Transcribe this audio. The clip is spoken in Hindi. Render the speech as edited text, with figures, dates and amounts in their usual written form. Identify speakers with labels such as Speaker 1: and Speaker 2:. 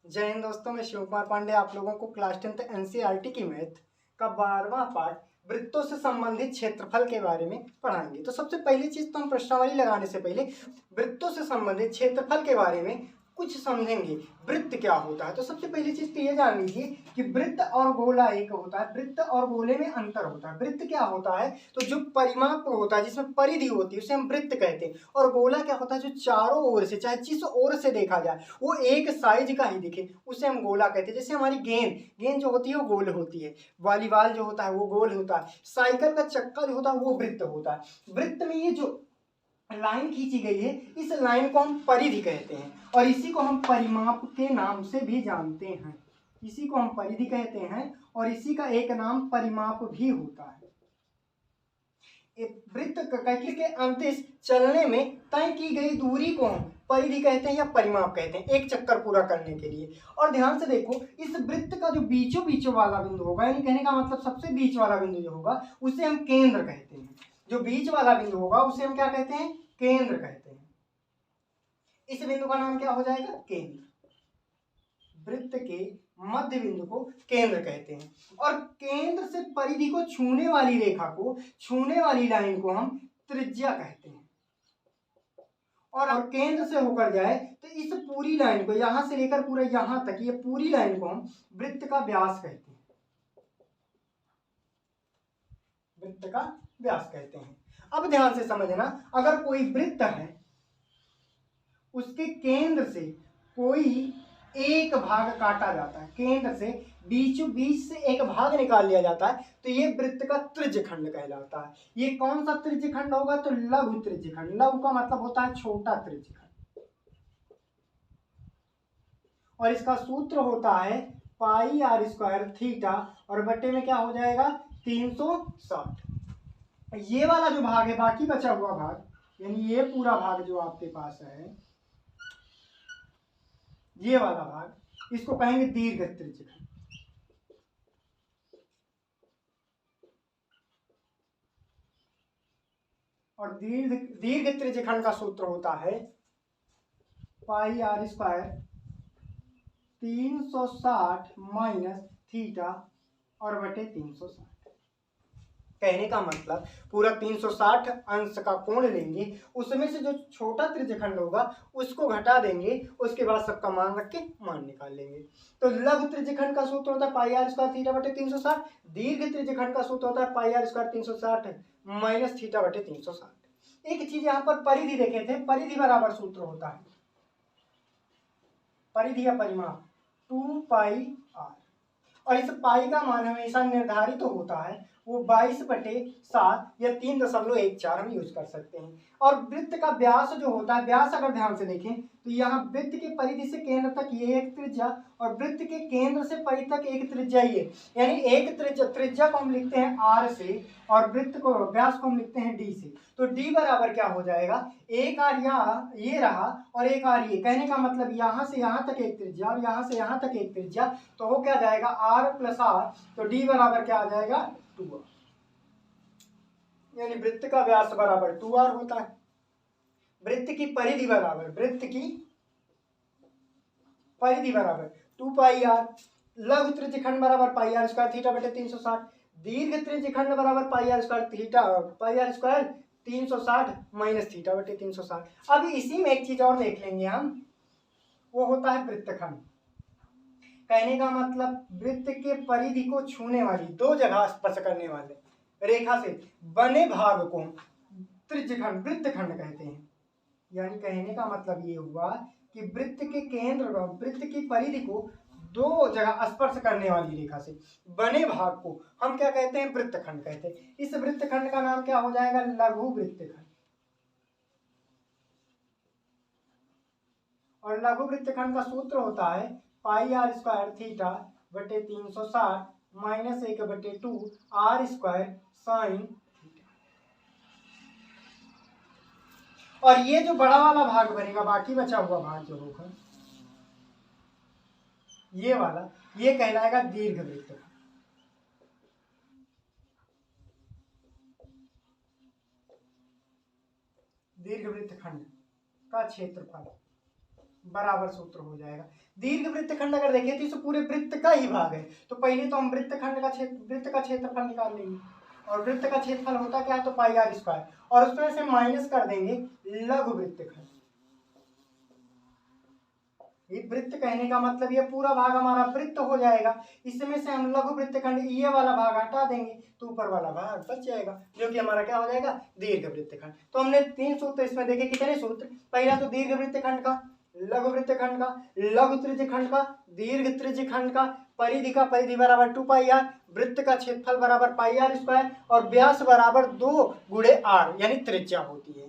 Speaker 1: जय हिंद दोस्तों, मैं शिव कुमार पांडे आप लोगों को क्लास 10th एनसीईआरटी की मैथ का 12वां पार्ट वृत्तों से संबंधित क्षेत्रफल के बारे में पढ़ाएंगे। तो सबसे पहली चीज तो हम प्रश्नावली लगाने से पहले वृत्तों से संबंधित क्षेत्रफल के बारे में कुछ समझेंगे। वृत्त क्या होता है, तो सबसे पहली चीज तो ये जान लीजिए कि वृत्त और गोला एक होता है। वृत्त और गोले में अंतर होता है। वृत्त क्या होता है, तो जो परिमाप होता है, जिसमें परिधि होती है, उसे हम वृत्त कहते हैं। और गोला क्या होता है, जो चारों ओर से, चाहे जिस ओर से देखा जाए वो एक साइज का ही दिखे, उसे हम गोला कहते हैं। जैसे हमारी गेंद गेंद जो होती है वो गोल होती है, वॉलीबॉल जो होता है वो गोल होता है, साइकिल का चक्का जो होता है वो वृत्त होता है। वृत्त में ये जो लाइन खींची गई है, इस लाइन को हम परिधि कहते हैं और इसी को हम परिमाप के नाम से भी जानते हैं। इसी को हम परिधि कहते हैं और इसी का एक नाम परिमाप भी होता है। वृत्त के अंतरिक्ष चलने में तय की गई दूरी को हम परिधि कहते हैं या परिमाप कहते हैं, एक चक्कर पूरा करने के लिए। और ध्यान से देखो, इस वृत्त का जो बीचों बीचों वाला बिंदु होगा, यानी कहने का मतलब सबसे बीच वाला बिंदु जो होगा उसे हम केंद्र कहते हैं। जो बीच वाला बिंदु होगा उसे हम क्या कहते हैं, केंद्र कहते हैं। इस बिंदु का नाम क्या हो जाएगा, केंद्र। वृत्त के मध्य बिंदु को केंद्र कहते हैं और केंद्र से परिधि को छूने वाली रेखा को, छूने वाली लाइन को हम त्रिज्या कहते हैं। और केंद्र से होकर जाए तो इस पूरी लाइन को, यहां से लेकर पूरा यहां तक, ये पूरी लाइन को हम वृत्त का व्यास कहते हैं। वृत्त का व्यास कहते हैं। अब ध्यान से समझना, अगर कोई वृत्त है, उसके केंद्र से कोई एक भाग काटा जाता है, केंद्र से बीचों बीच से एक भाग निकाल लिया जाता है, तो ये वृत्त का त्रिज्यखंड कहलाता है। ये कौन सा त्रिज्यखंड होगा, तो लघु त्रिज्यखंड। लघु का मतलब होता है छोटा त्रिज्यखंड और इसका सूत्र होता है पाई आर स्क्वायर थीटा और बट्टे में क्या हो जाएगा 360। ये वाला जो भाग है, बाकी बचा हुआ भाग, यानी ये पूरा भाग जो आपके पास है, ये वाला भाग, इसको कहेंगे दीर्घ त्रिज्यखंड। और दीर्घ त्रिज्यखंड का सूत्र होता है पाई आर स्क्वायर 360 माइनस थीटा और बटे 360। कहने का मतलब पूरा 360 अंश का कोण लेंगे, उसमें से जो छोटा त्रिज्यखंड होगा उसको घटा देंगे, उसके बाद सबका मान रख के मान निकाल लेंगे। तो लघु त्रिज्यखंड का सूत्र होता है पाई आर स्क्वायर थीटा बटे 360। दीर्घ त्रिज्यखंड का सूत्र होता है पाई आर स्क्वायर 360 माइनस थीटा बटे 360। एक चीज यहाँ पर परिधि देखे थे, परिधि बराबर सूत्र होता है, परिधि या परिमाप 2 पाई आर, और इस पाई का मान हमेशा निर्धारित तो होता है, वो 22/7 या 3.14 हम यूज कर सकते हैं। और वृत्त का व्यास जो होता है, व्यास अगर ध्यान से देखें तो यहाँ वृत्त के परिधि से केंद्र तक ये एक त्रिज्या और वृत्त के केंद्र से परिधि तक एक त्रिज्या ही है, यानी एक त्रिज्या को हम लिखते हैं आर से और वृत्त को, व्यास को हम लिखते हैं डी से। तो डी बराबर क्या हो जाएगा, एक आर यहाँ ये रहा और एक आर ये। कहने का मतलब यहाँ से यहाँ तक एक त्रिज्या और यहाँ से यहाँ तक एक त्रिज्या, तो वो क्या जाएगा आर प्लस आर, तो डी बराबर क्या आ जाएगा 2r, यानी वृत्त का व्यास बराबर 2r होता है। वृत्त की परिधि बराबर, वृत्त की परिधि बराबर 2 पाई आर। लघु त्रिज्यखंड बराबर पाई आर स्क्वायर थीटा बटे 360। दीर्घ त्रिज्यखंड बराबर pi R square theta, pi R square 360 minus theta बटे 360। अब इसी में एक चीज और देख लेंगे हम, वो होता है वृत्तखंड। कहने का मतलब वृत्त के परिधि को छूने वाली, दो जगह स्पर्श करने वाले रेखा से बने भाग को त्रिज्यखंड, वृत्तखंड कहते हैं। यानी कहने का मतलब ये हुआ कि वृत्त के केंद्र, वृत्त की परिधि को दो जगह स्पर्श करने वाली रेखा से बने भाग को हम क्या कहते हैं, वृत्तखंड कहते हैं। इस वृत्तखंड का नाम क्या हो जाएगा, लघु वृत्तखंड। और लघु वृत्तखंड का सूत्र होता है पाई आर स्क्वायर थीटा बटे 360 माइनस 1/2 आर स्क्वायर साइन। और ये जो बड़ा वाला भाग बनेगा, बाकी बचा हुआ भाग जो होगा ये वाला, ये कहलाएगा दीर्घ वृत्तखंड। दीर्घ वृत्तखंड का क्षेत्रफल बराबर सूत्र हो जाएगा। दीर्घ वृत्तखंड अगर देखें तो इस पूरे वृत्त का ही भाग है, तो पहले तो हम वृत्त का क्षेत्रफल निकाल लेंगे, और वृत्त का क्षेत्रफल होता क्या है, तो पाई आर स्क्वायर, और उसमें से माइनस कर देंगे लघु वृत्तखंड। ये वृत्त कहने का मतलब ये पूरा भाग हमारा वृत्त हो जाएगा, इसमें से हम लघु वृत्तखंड ये वाला भाग हटा देंगे तो ऊपर वाला भाग बच जाएगा, जो कि हमारा क्या हो जाएगा, दीर्घ वृत्तखंड। तो हमने 3 सूत्र इसमें देखे, कितने सूत्र, पहला तो दीर्घ वृत्तखंड का, लघु वृत्तखंड का, लघु त्रिज्यखंड का, दीर्घ त्रिज्यखंड का, परिधि का, परिधि बराबर 2 पाई आर, वृत्त का क्षेत्रफल बराबर पाई आर स्क्वायर, और व्यास बराबर 2 गुणे आर यानी त्रिज्या होती है।